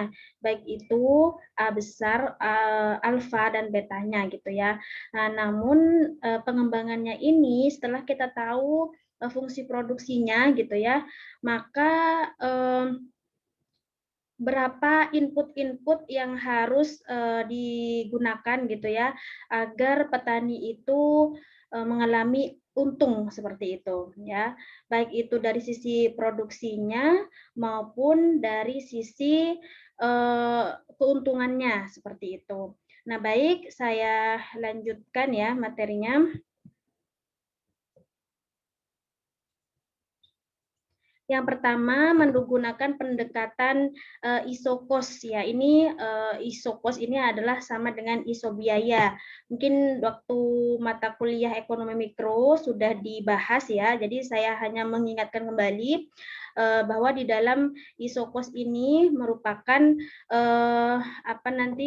bentuknya, baik itu A besar, alfa, dan betanya gitu ya. Nah, namun pengembangannya ini setelah kita tahu fungsi produksinya gitu ya, maka berapa input-input yang harus digunakan gitu ya agar petani itu mengalami untung seperti itu ya, baik itu dari sisi produksinya maupun dari sisi keuntungannya seperti itu. Nah, baik, saya lanjutkan ya materinya. Yang pertama menggunakan pendekatan isokos ya. Ini isokos ini adalah sama dengan iso biaya. Mungkin waktu mata kuliah ekonomi mikro sudah dibahas ya. Jadi saya hanya mengingatkan kembali bahwa di dalam isokos ini merupakan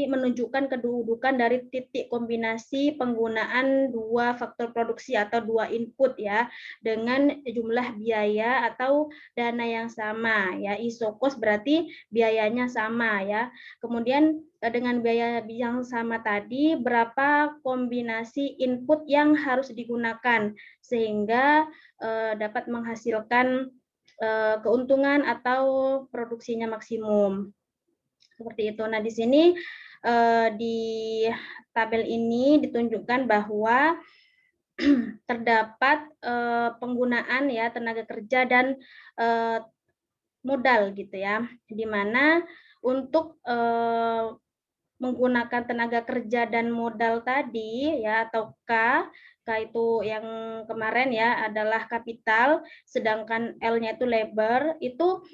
menunjukkan kedudukan dari titik kombinasi penggunaan dua faktor produksi atau dua input ya dengan jumlah biaya atau dana yang sama ya. Isokos berarti biayanya sama ya. Kemudian dengan biaya yang sama tadi berapa kombinasi input yang harus digunakan sehingga dapat menghasilkan keuntungan atau produksinya maksimum. Seperti itu. Nah, di sini di tabel ini ditunjukkan bahwa terdapat penggunaan ya tenaga kerja dan modal gitu ya, di mana untuk menggunakan tenaga kerja dan modal tadi ya, atau K itu yang kemarin ya adalah kapital, sedangkan L-nya itu labor, itu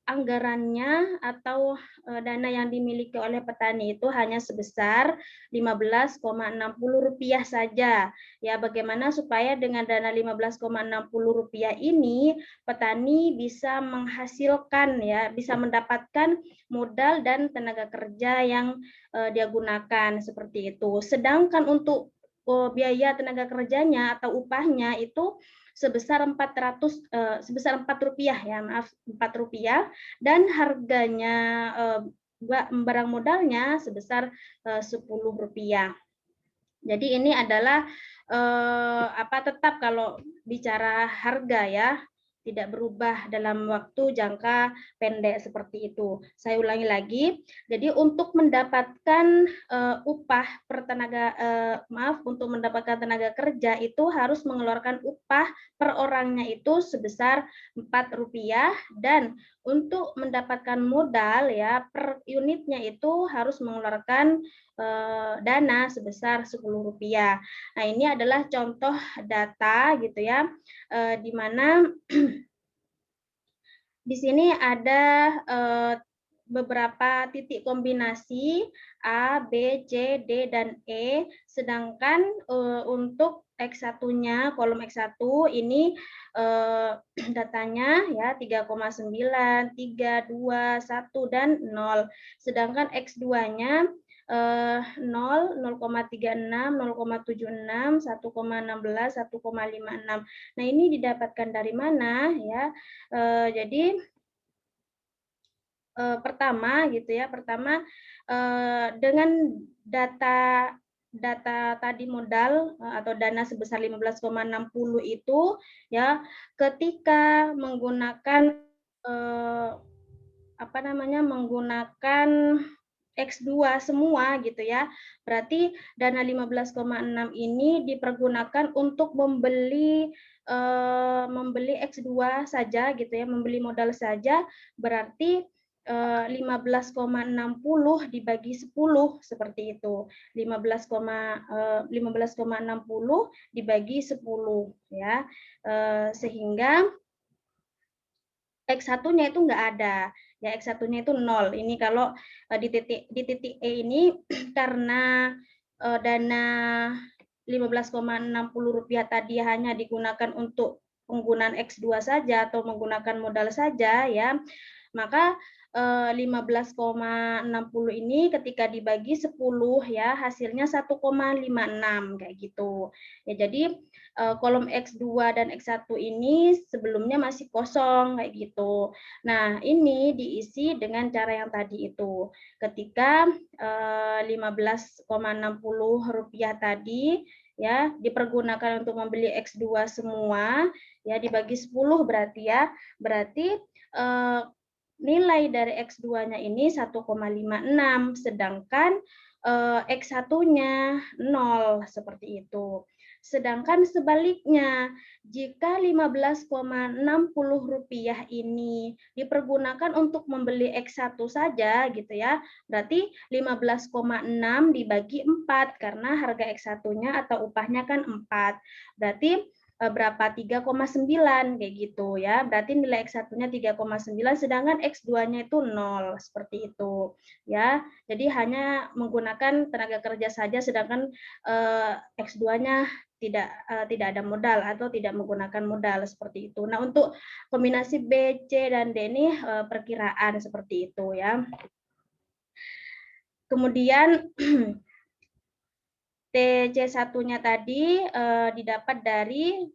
anggarannya atau dana yang dimiliki oleh petani itu hanya sebesar Rp15,60 saja. Ya, bagaimana supaya dengan dana Rp15,60 ini petani bisa menghasilkan ya, bisa mendapatkan modal dan tenaga kerja yang dia gunakan seperti itu. Sedangkan untuk biaya tenaga kerjanya atau upahnya itu sebesar Rp4 ya, maaf, Rp4, dan harganya barang modalnya sebesar Rp10. Jadi ini adalah tetap kalau bicara harga ya, tidak berubah dalam waktu jangka pendek seperti itu. Saya ulangi lagi. Jadi untuk mendapatkan upah per tenaga untuk mendapatkan tenaga kerja itu harus mengeluarkan upah per orangnya itu sebesar Rp4, dan untuk mendapatkan modal ya per unitnya itu harus mengeluarkan dana sebesar Rp10. Nah, ini adalah contoh data gitu ya, di mana di sini ada beberapa titik kombinasi A, B, C, D, dan E, sedangkan untuk X1-nya, kolom X1 ini datanya ya 3,9, 3, 2, 1, dan 0. Sedangkan X2-nya 0, 0,36, 0,76, 1,16, 1,56. Nah, ini didapatkan dari mana ya? Jadi pertama gitu ya, dengan data tadi modal atau dana sebesar 15,60 itu ya, ketika menggunakan menggunakan X2 semua gitu ya. Berarti dana 15,6 ini dipergunakan untuk membeli X2 saja gitu ya, membeli modal saja, berarti 15,60 dibagi 10 seperti itu. 15,60 dibagi 10 ya. Sehingga X1-nya itu enggak ada. Ya, X1-nya itu 0. Ini kalau di titik E ini karena dana Rp15,60 tadi hanya digunakan untuk penggunaan X2 saja atau menggunakan modal saja ya, maka 15,60 ini ketika dibagi 10 ya hasilnya 1,56 kayak gitu. Ya jadi kolom X2 dan X1 ini sebelumnya masih kosong kayak gitu. Nah, ini diisi dengan cara yang tadi itu. Ketika 15,60 rupiah tadi ya dipergunakan untuk membeli X2 semua ya dibagi 10 berarti ya. Berarti nilai dari X2-nya ini 1,56 sedangkan X1-nya 0 seperti itu. Sedangkan sebaliknya, jika 15,60 rupiah ini dipergunakan untuk membeli X1 saja gitu ya, berarti 15,6 dibagi 4 karena harga X1-nya atau upahnya kan 4. Berarti berapa 3,9 kayak gitu ya. Berarti nilai X1-nya 3,9 sedangkan X2-nya itu 0 seperti itu ya. Jadi hanya menggunakan tenaga kerja saja sedangkan X2-nya tidak ada modal atau tidak menggunakan modal seperti itu. Nah, untuk kombinasi B, C dan D ini perkiraan seperti itu ya. Kemudian TC1-nya tadi didapat dari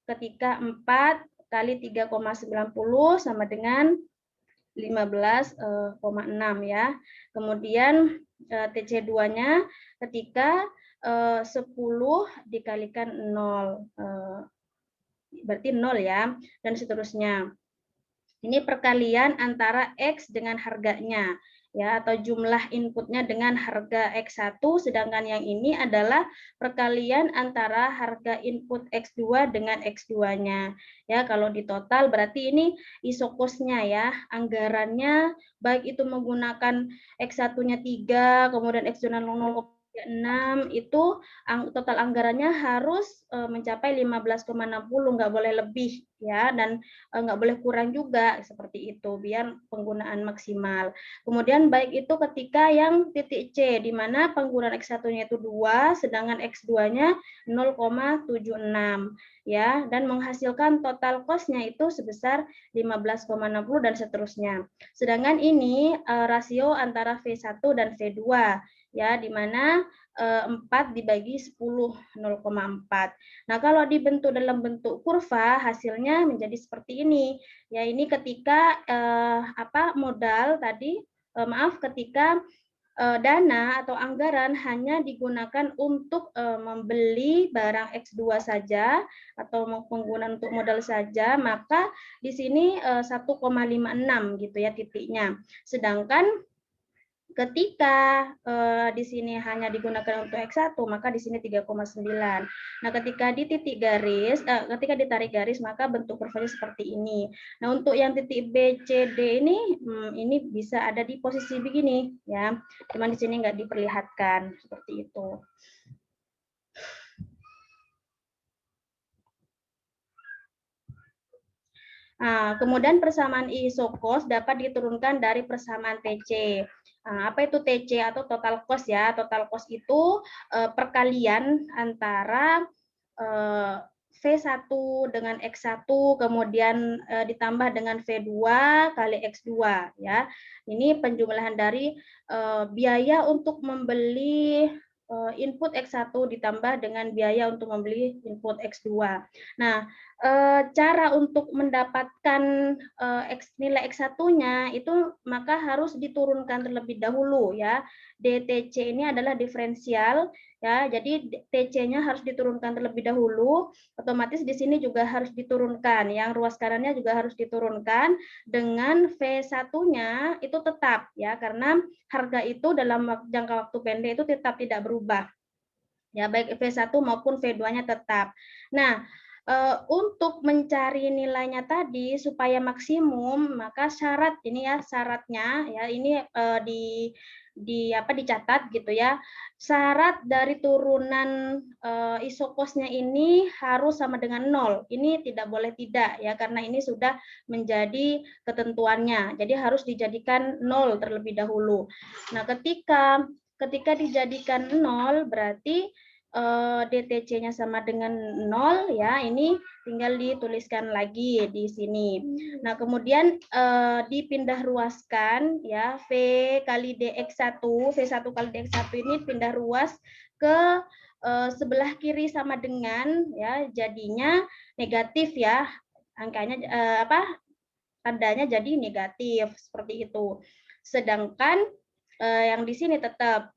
ketika 4 kali 3,90 sama dengan 15,6 ya. Kemudian TC2-nya ketika 10 dikalikan 0 berarti 0 ya dan seterusnya. Ini perkalian antara X dengan harganya ya atau jumlah inputnya dengan harga X1 sedangkan yang ini adalah perkalian antara harga input X2 dengan X2-nya. Ya, kalau di total berarti ini isokosnya ya, anggarannya baik itu menggunakan X1-nya 3, kemudian X2-nya 0,6 itu total anggarannya harus mencapai 15,60 nggak boleh lebih ya dan nggak boleh kurang juga seperti itu biar penggunaan maksimal. Kemudian baik itu ketika yang titik C di mana penggunaan X1-nya itu 2 sedangkan X2-nya 0,76 ya dan menghasilkan total cost-nya itu sebesar 15,60 dan seterusnya. Sedangkan ini rasio antara V1 dan V2 ya di mana 4 dibagi 10 0,4. Nah, kalau dibentuk dalam bentuk kurva hasilnya menjadi seperti ini. Ya, ini ketika modal tadi ketika dana atau anggaran hanya digunakan untuk membeli barang X2 saja atau penggunaan untuk modal saja, maka di sini 1,56 gitu ya titiknya. Sedangkan ketika di sini hanya digunakan untuk X1, maka di sini 3,9. Nah, ketika di titik garis, ketika ditarik garis, maka bentuk kurvanya seperti ini. Nah, untuk yang titik B, C, D ini bisa ada di posisi begini, ya. Cuman di sini nggak diperlihatkan seperti itu. Nah, kemudian persamaan isokos dapat diturunkan dari persamaan TC. Nah, apa itu TC atau total cost ya? Total cost itu perkalian antara V1 dengan X1 kemudian ditambah dengan V2 kali X2 ya. Ini penjumlahan dari biaya untuk membeli input X1 ditambah dengan biaya untuk membeli input X2. Nah, cara untuk mendapatkan nilai X1-nya itu maka harus diturunkan terlebih dahulu ya. DTC ini adalah diferensial ya. Jadi TC-nya harus diturunkan terlebih dahulu. Otomatis di sini juga harus diturunkan. Yang ruas kanannya juga harus diturunkan dengan V1-nya itu tetap ya karena harga itu dalam jangka waktu pendek itu tetap tidak berubah. Ya, baik V1 maupun V2-nya tetap. Nah, untuk mencari nilainya tadi supaya maksimum maka syarat ini ya syaratnya ya ini dicatat gitu ya. Syarat dari turunan isokosnya ini harus sama dengan 0. Ini tidak boleh tidak ya karena ini sudah menjadi ketentuannya. Jadi harus dijadikan 0 terlebih dahulu. Nah, ketika dijadikan 0 berarti DTC-nya sama dengan 0 ya, ini tinggal dituliskan lagi di sini. Nah, kemudian dipindah ruaskan ya, V kali DX1, V1 kali DX1 ini pindah ruas ke sebelah kiri sama dengan ya, jadinya negatif ya. Angkanya tandanya jadi negatif seperti itu. Sedangkan yang di sini tetap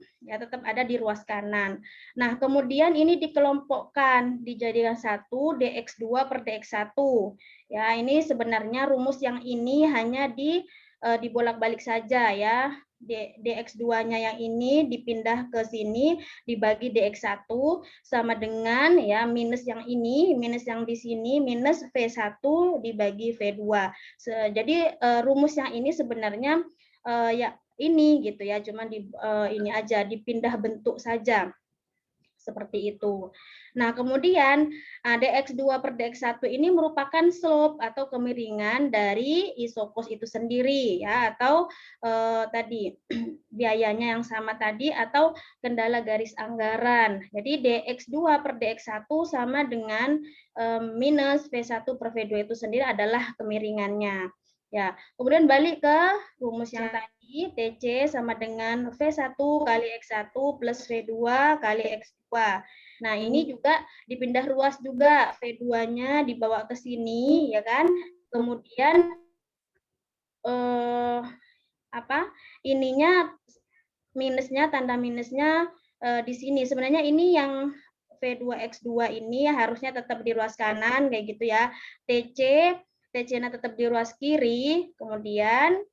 ada di ruas kanan. Nah, kemudian ini dikelompokkan dijadikan 1 dx2 per dx1. Ya, ini sebenarnya rumus yang ini hanya dibolak-balik saja ya. dx2-nya yang ini dipindah ke sini dibagi dx1 sama dengan ya minus yang ini, minus yang di sini minus V1 dibagi V2. Jadi rumus yang ini sebenarnya ya ini gitu ya, cuman ini aja dipindah bentuk saja seperti itu. Nah, kemudian dx2 per dx1 ini merupakan slope atau kemiringan dari isopos itu sendiri ya, atau tadi biayanya yang sama tadi atau kendala garis anggaran. Jadi dx2 per dx1 sama dengan minus V1 per V2 itu sendiri adalah kemiringannya. Ya, kemudian balik ke rumus yang tadi, TC sama dengan V1 kali X1 plus V2 kali X2. Nah, ini juga dipindah ruas juga, V2-nya dibawa ke sini, ya kan? Kemudian ininya minusnya, tanda minusnya di sini. Sebenarnya ini yang V2X2 ini harusnya tetap di ruas kanan, kayak gitu ya. TC-nya tetap di ruas kiri, kemudian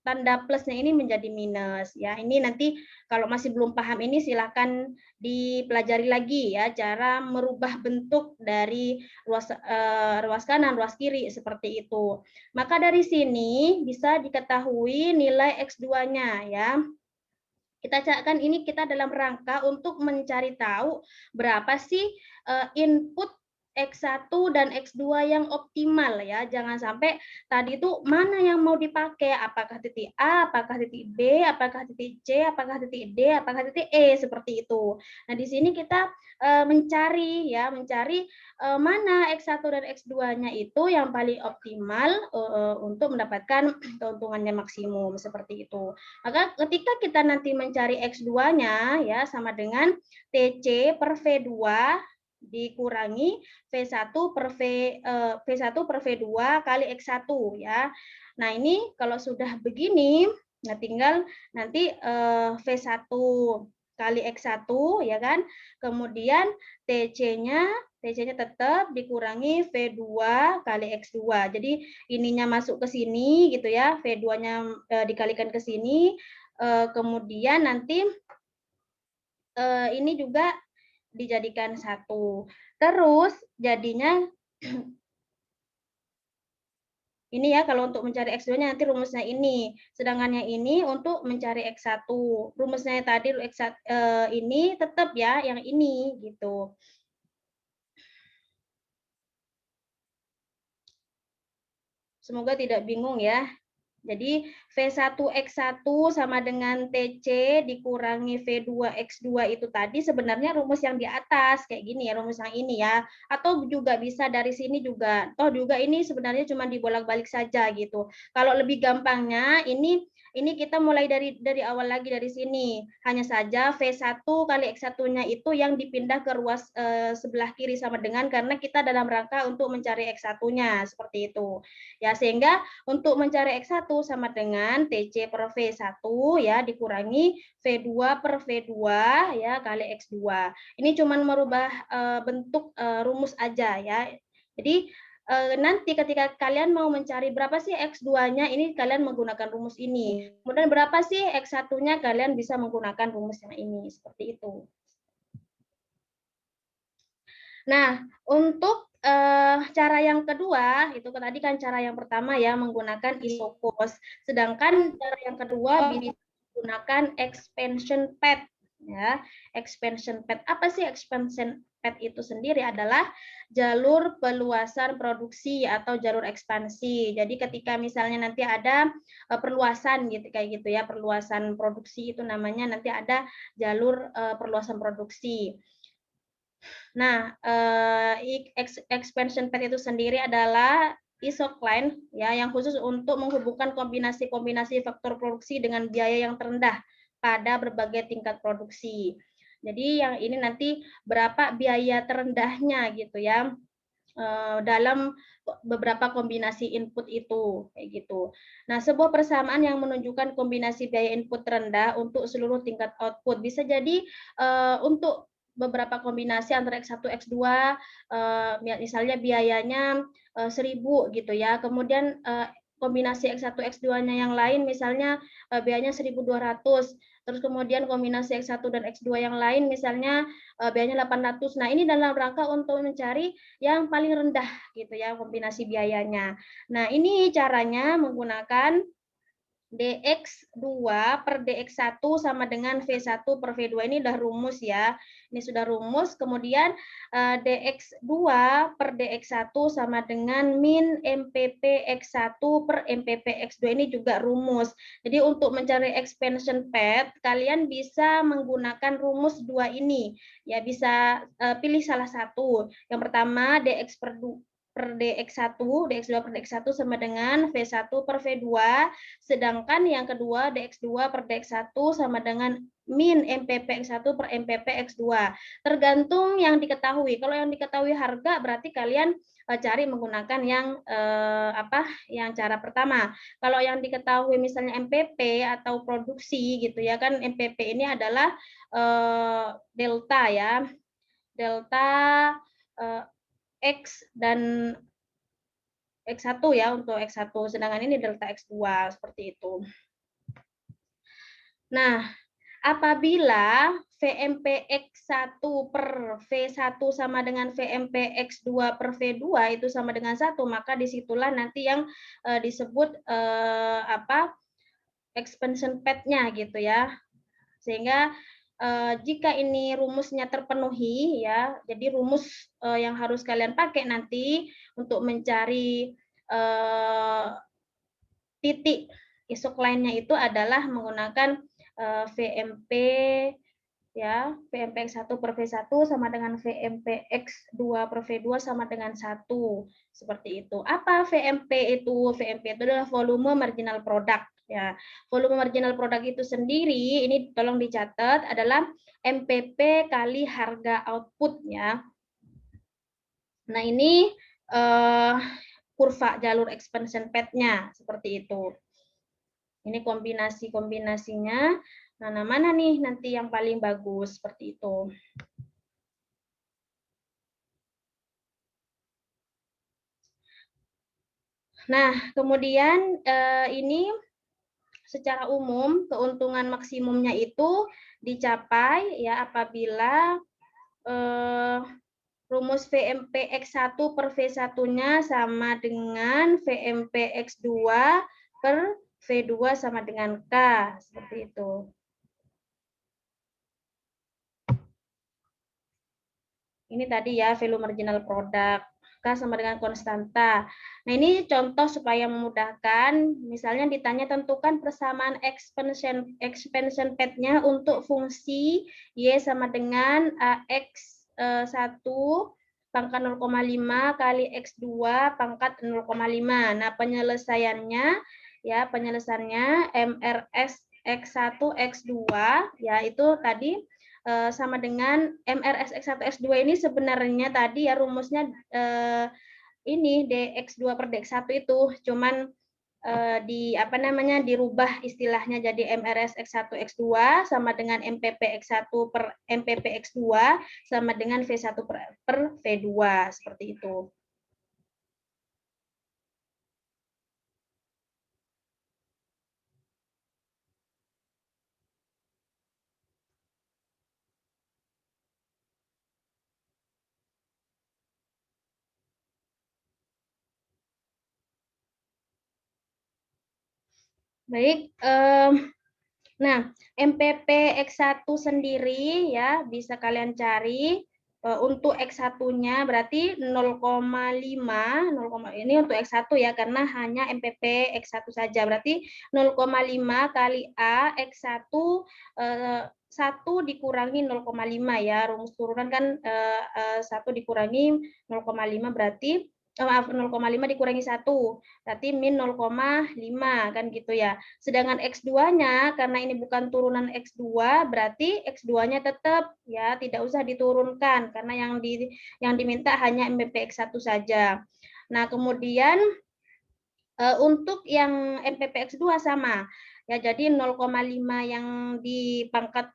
tanda plusnya ini menjadi minus ya. Ini nanti kalau masih belum paham ini silakan dipelajari lagi ya cara merubah bentuk dari ruas kanan, ruas kiri seperti itu. Maka dari sini bisa diketahui nilai X2-nya ya. Kita cakkan ini kita dalam rangka untuk mencari tahu berapa sih input X1 dan X2 yang optimal ya. Jangan sampai tadi itu mana yang mau dipakai, apakah titik A, apakah titik B, apakah titik C, apakah titik D, apakah titik E, seperti itu. Nah, di sini kita mencari mana X1 dan X2-nya itu yang paling optimal untuk mendapatkan keuntungannya maksimum seperti itu. Maka ketika kita nanti mencari X2-nya ya sama dengan TC per V2 dikurangi V1 per V1 per V2 kali X1 ya. Nah, ini kalau sudah begini, nah tinggal nanti V1 kali X1 ya kan. Kemudian TC-nya tetap dikurangi V2 kali X2. Jadi ininya masuk ke sini gitu ya, V2-nya dikalikan ke sini. Kemudian nanti ini juga dijadikan 1. Terus jadinya ini ya kalau untuk mencari X2-nya nanti rumusnya ini. Sedangkan yang ini untuk mencari X1. Rumusnya tadi X1 ini tetap ya yang ini gitu. Semoga tidak bingung ya. Jadi V1X1 sama dengan TC dikurangi V2X2 itu tadi sebenarnya rumus yang di atas kayak gini ya, rumus yang ini ya. Atau juga bisa dari sini juga. Toh juga ini sebenarnya cuma dibolak-balik saja gitu. Kalau lebih gampangnya ini kita mulai dari awal lagi dari sini. Hanya saja V1 kali X1-nya itu yang dipindah ke ruas sebelah kiri sama dengan karena kita dalam rangka untuk mencari X1-nya seperti itu. Ya, sehingga untuk mencari X1 sama dengan TC per V1 ya dikurangi V2 per V2 ya kali X2. Ini cuma merubah bentuk rumus aja ya. Jadi nanti ketika kalian mau mencari berapa sih X2-nya, ini kalian menggunakan rumus ini. Kemudian berapa sih X1-nya, kalian bisa menggunakan rumus yang ini. Seperti itu. Nah, untuk cara yang kedua, itu tadi kan cara yang pertama ya, menggunakan isopos. Sedangkan cara yang kedua bisa menggunakan expansion pad. Ya, expansion path. Apa sih expansion path itu sendiri? Adalah jalur peluasan produksi atau jalur ekspansi. Jadi ketika misalnya nanti ada perluasan gitu kayak gitu ya, perluasan produksi itu namanya nanti ada jalur perluasan produksi. Nah, expansion path itu sendiri adalah isocline ya yang khusus untuk menghubungkan kombinasi-kombinasi faktor produksi dengan biaya yang terendah pada berbagai tingkat produksi. Jadi yang ini nanti berapa biaya terendahnya gitu ya dalam beberapa kombinasi input itu kayak gitu. Nah, sebuah persamaan yang menunjukkan kombinasi biaya input terendah untuk seluruh tingkat output bisa jadi untuk beberapa kombinasi antara X1 X2 misalnya biayanya 1.000 gitu ya. Kemudian kombinasi X1 X2-nya yang lain misalnya biayanya 1.200. Terus kemudian kombinasi X1 dan X2 yang lain misalnya biayanya 800. Nah, ini dalam rangka untuk mencari yang paling rendah gitu ya kombinasi biayanya. Nah, ini caranya menggunakan DX2 per DX1 sama dengan V1 per V2. Ini udah rumus ya. Ini sudah rumus. Kemudian DX2 per DX1 sama dengan min MPP X1 per MPP X2. Ini juga rumus. Jadi untuk mencari expansion path, kalian bisa menggunakan rumus dua ini. Ya, bisa pilih salah satu. Yang pertama DX per DX1, DX2 per DX1 sama dengan V1 per V2. Sedangkan yang kedua DX2 per DX1 sama dengan min MPP X1 per MPP X2. Tergantung yang diketahui. Kalau yang diketahui harga berarti kalian cari menggunakan yang yang cara pertama. Kalau yang diketahui misalnya MPP atau produksi gitu ya kan MPP ini adalah delta ya. Delta X dan X1 ya untuk X1, sedangkan ini delta X2 seperti itu. Nah, apabila VMP X1 per V1 sama dengan VMP X2 per V2 itu sama dengan 1, maka disitulah nanti yang disebut expansion path-nya gitu ya. Sehingga jika ini rumusnya terpenuhi ya, jadi rumus yang harus kalian pakai nanti untuk mencari titik isuk lainnya itu adalah menggunakan VMP ya, VMP X1 per V1 sama dengan VMP X2 per V2 sama dengan 1. Seperti itu. Apa VMP itu? VMP itu adalah volume marginal product ya. Volume marginal product itu sendiri ini tolong dicatat adalah MPP kali harga output ya. Nah, ini kurva jalur expansion path-nya seperti itu. Ini kombinasi-kombinasinya. Nah, mana nih nanti yang paling bagus seperti itu. Nah, kemudian ini secara umum keuntungan maksimumnya itu dicapai ya apabila rumus VMP X1 per V1-nya sama dengan VMP X2 per V2 sama dengan K, seperti itu. Ini tadi ya value marginal product. K sama dengan konstanta. Nah, ini contoh supaya memudahkan. Misalnya ditanya tentukan persamaan expansion path-nya untuk fungsi Y sama dengan AX1 pangkat 0,5 kali X2 pangkat 0,5. Nah, penyelesaiannya ya, penyelesaiannya MRS X1 X2 ya itu tadi sama dengan MRS X1 X2 ini sebenarnya tadi ya rumusnya ini DX2 per DX1 itu cuman dirubah istilahnya jadi MRS X1 X2 sama dengan MPP X1 per MPP X2 sama dengan V1 per V2 seperti itu. Baik, Nah, MPP X1 sendiri ya bisa kalian cari untuk X1-nya berarti 0,5, ini untuk X1 ya karena hanya MPP X1 saja. Berarti 0,5 kali A X1 1 dikurangi 0,5 ya. Rumus turunan kan 1 dikurangi 0,5 berarti maaf 0,5 dikurangi 1 berarti min 0,5 kan gitu ya. Sedangkan X2-nya karena ini bukan turunan X2 berarti X2-nya tetap ya tidak usah diturunkan karena yang diminta hanya MPP X1 saja. Nah, kemudian untuk yang MPP X2 sama ya jadi 0,5 yang di pangkat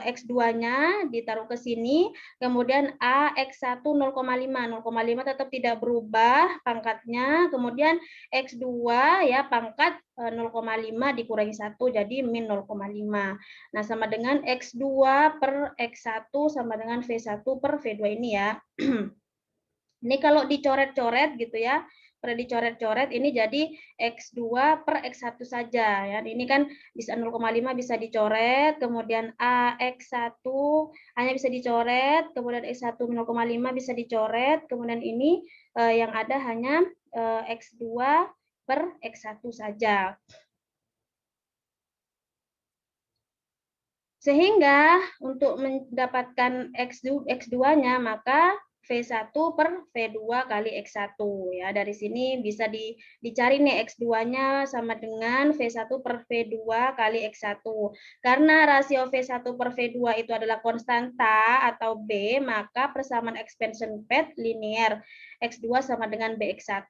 X2-nya ditaruh ke sini, kemudian A X1 0,5 tetap tidak berubah pangkatnya, kemudian X2 ya pangkat 0,5 dikurangi 1 jadi min 0,5. Nah, sama dengan X2 per X1 sama dengan V1 per V2 ini ya. Ini kalau dicoret-coret gitu ya, pada dicoret-coret ini jadi X2 per X1 saja ya. Ini kan bisa 0,5 bisa dicoret, kemudian AX1 hanya bisa dicoret, kemudian X1 0,5 bisa dicoret, kemudian ini yang ada hanya X2 per X1 saja. Sehingga untuk mendapatkan X2-nya maka V1 per V2 kali X1 ya. Dari sini bisa dicari nih X2-nya sama dengan V1 per V2 kali X1. Karena rasio V1 per V2 itu adalah konstanta atau B, maka persamaan expansion path linear X2 sama dengan BX1.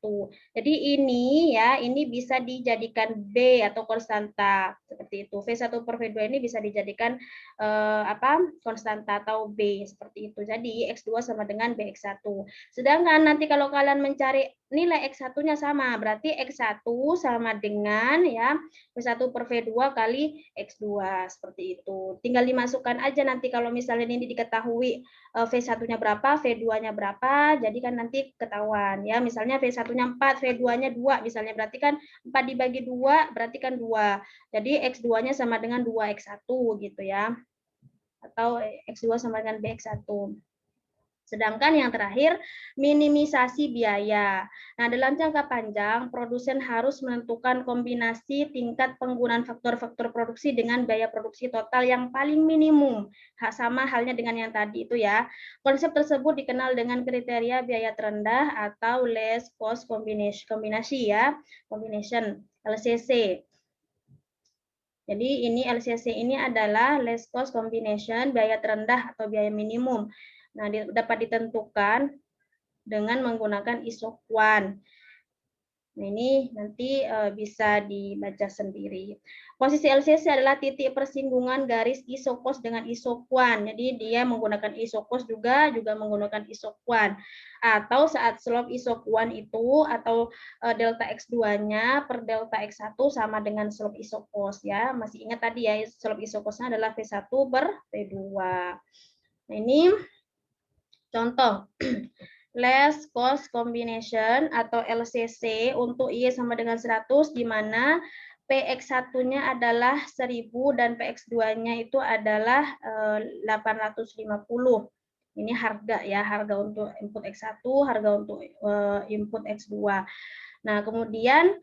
Jadi ini ya, ini bisa dijadikan B atau konstanta seperti itu. V1 per V2 ini bisa dijadikan konstanta atau B seperti itu. Jadi X2 sama dengan BX1. Sedangkan nanti kalau kalian mencari nilai X1-nya sama, berarti X1 sama dengan ya V1 per V2 kali X2 seperti itu. Tinggal dimasukkan aja nanti kalau misalnya ini diketahui V1-nya berapa, V2-nya berapa, jadi kan nanti ketahuan ya. Misalnya V1-nya 4, V2-nya 2 misalnya berarti kan 4 dibagi 2 berarti kan 2. Jadi X2-nya sama dengan 2X1 gitu ya. Atau X2 sama dengan BX1. Sedangkan yang terakhir, minimisasi biaya. Nah, dalam jangka panjang, produsen harus menentukan kombinasi tingkat penggunaan faktor-faktor produksi dengan biaya produksi total yang paling minimum. Sama halnya dengan yang tadi itu ya. Konsep tersebut dikenal dengan kriteria biaya terendah atau less cost kombinasi ya, combination, LCC. Jadi ini LCC ini adalah less cost combination, biaya terendah atau biaya minimum. Nah, dapat ditentukan dengan menggunakan isoquant. Nah, ini nanti bisa dibaca sendiri. Posisi LCC adalah titik persinggungan garis isokos dengan isoquant. Jadi dia menggunakan isokos juga menggunakan isoquant. Atau saat slope isoquant itu atau delta X2-nya per delta X1 sama dengan slope isokos ya. Masih ingat tadi ya slope isokosnya adalah V1 per V2. Nah, ini contoh less cost combination atau LCC untuk Y sama dengan 100 di mana PX1-nya adalah 1000 dan PX2-nya itu adalah 850. Ini harga ya, harga untuk input X1, harga untuk input X2. Nah, kemudian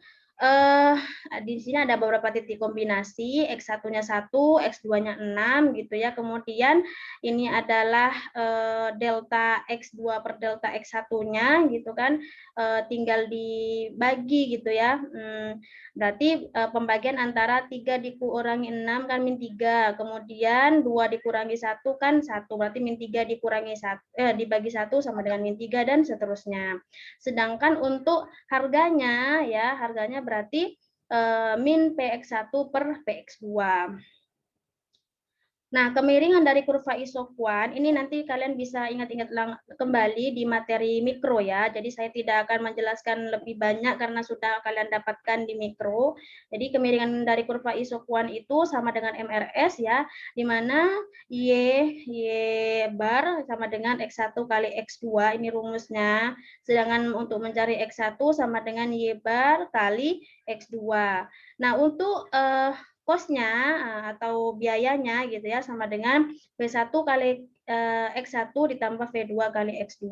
di sini ada beberapa titik kombinasi, X1-nya 1, X2-nya 6 gitu ya. Kemudian ini adalah delta X2 per delta X1-nya gitu kan. Tinggal dibagi gitu ya. Berarti pembagian antara 3 dikurangi 6 kan min 3. Kemudian 2 dikurangi 1 kan 1. Berarti min 3 dikurangi 1 dibagi 1 sama dengan min 3 dan seterusnya. Sedangkan untuk harganya ya, harganya berarti min PX1 per PX2. Nah, kemiringan dari kurva isoquant ini nanti kalian bisa ingat-ingat kembali di materi mikro ya. Jadi saya tidak akan menjelaskan lebih banyak karena sudah kalian dapatkan di mikro. Jadi kemiringan dari kurva isoquant itu sama dengan MRS ya, di mana Y bar sama dengan X1 kali X2 ini rumusnya. Sedangkan untuk mencari X1 sama dengan Y bar kali X2. Nah, untuk kosnya atau biayanya gitu ya sama dengan V1 kali X1 ditambah V2 kali X2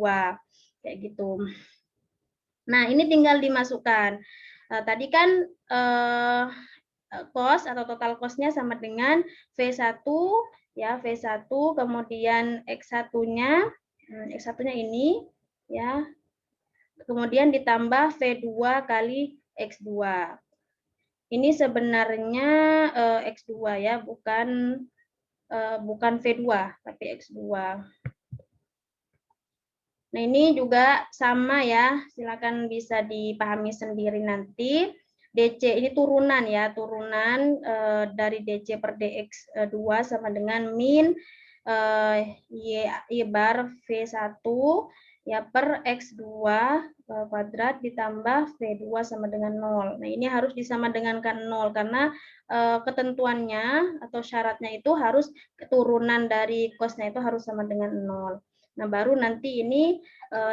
kayak gitu. Nah, ini tinggal dimasukkan. Tadi kan cost atau total cost-nya sama dengan V1 ya, V1 kemudian X1-nya X1-nya ini ya. Kemudian ditambah V2 kali X2. Ini sebenarnya X2 ya, bukan V2 tapi X2. Nah, ini juga sama ya, silakan bisa dipahami sendiri nanti. DC ini turunan ya, turunan dari DC per DX2 sama dengan min Y bar V1 ya per X2 kuadrat ditambah V2 sama dengan 0. Nah, ini harus disama dengankan 0 karena ketentuannya atau syaratnya itu harus keturunan dari cos-nya itu harus sama dengan 0. Nah, baru nanti ini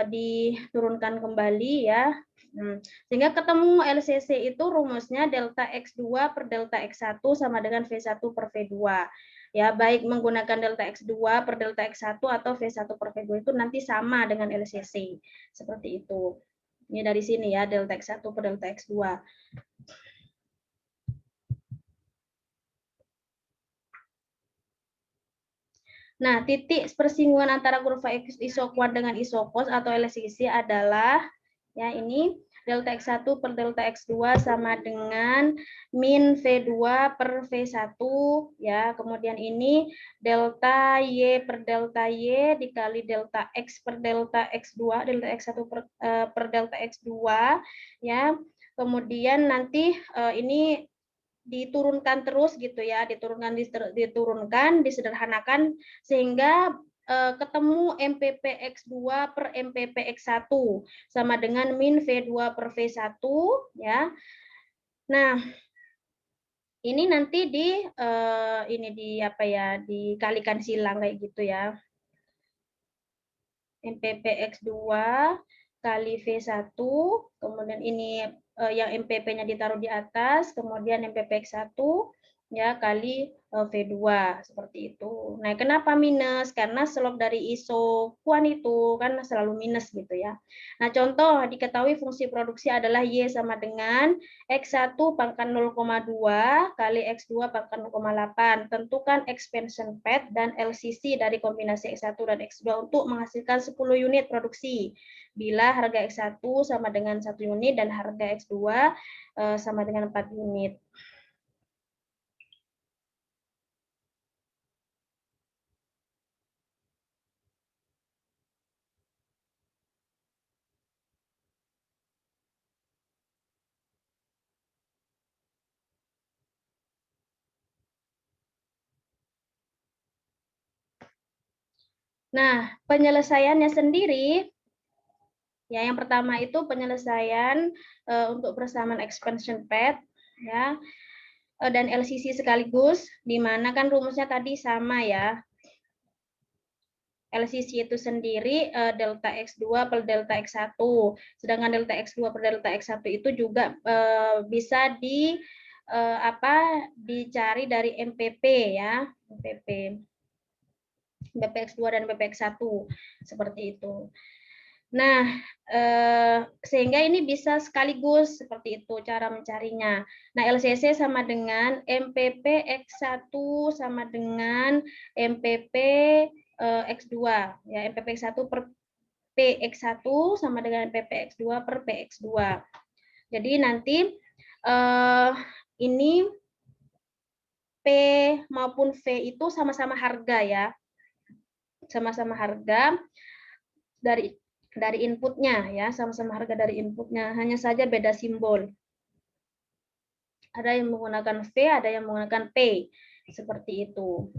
diturunkan kembali ya. Sehingga ketemu LCC itu rumusnya delta X2 per delta X1 sama dengan V1 per V2. Ya, baik menggunakan delta X2 per delta X1 atau V1 per V2 itu nanti sama dengan LCC. Seperti itu. Ini dari sini ya, delta X1 per delta X2. Nah, titik persinggungan antara kurva isokuadrat dengan isokos atau LCC adalah ya ini delta X1 per delta X2 sama dengan min V2 per V1 ya. Kemudian ini delta Y per delta Y dikali delta X per delta X2, delta X1 per delta X2 ya. Kemudian nanti ini diturunkan terus gitu ya, diturunkan, disederhanakan sehingga ketemu MPP X2 per MPP X1 sama dengan min V2 per V1 ya. Nah, ini nanti dikalikan silang kayak gitu ya. MPP X2 kali V1, kemudian ini yang MPP-nya ditaruh di atas, kemudian MPP X1 ya kali V2 seperti itu. Nah, kenapa minus? Karena slope dari isokuan itu kan selalu minus gitu ya. Nah, contoh diketahui fungsi produksi adalah Y sama dengan X1 pangkat 0,2 kali X2 pangkat 0,8. Tentukan expansion pad dan LCC dari kombinasi X1 dan X2 untuk menghasilkan 10 unit produksi. Bila harga X1 sama dengan 1 unit dan harga X2 sama dengan 4 unit. Nah, penyelesaiannya sendiri, ya yang pertama itu penyelesaian untuk persamaan expansion pad, ya, dan LCC sekaligus, di mana kan rumusnya tadi sama ya. LCC itu sendiri delta X2 per delta X1, sedangkan delta X2 per delta X1 itu juga bisa dicari dari MPP ya, MPP. BPX2 dan BPX1 seperti itu. Nah, sehingga ini bisa sekaligus seperti itu cara mencarinya. Nah, LCC sama dengan MPP X1 sama dengan MPP X2 ya, MPP X1 per PX1 sama dengan MPP X2 per PX2. Jadi nanti ini P maupun V itu sama-sama harga ya. Sama-sama harga dari inputnya ya, sama-sama harga dari inputnya, hanya saja beda simbol. Ada yang menggunakan V, ada yang menggunakan P, seperti itu.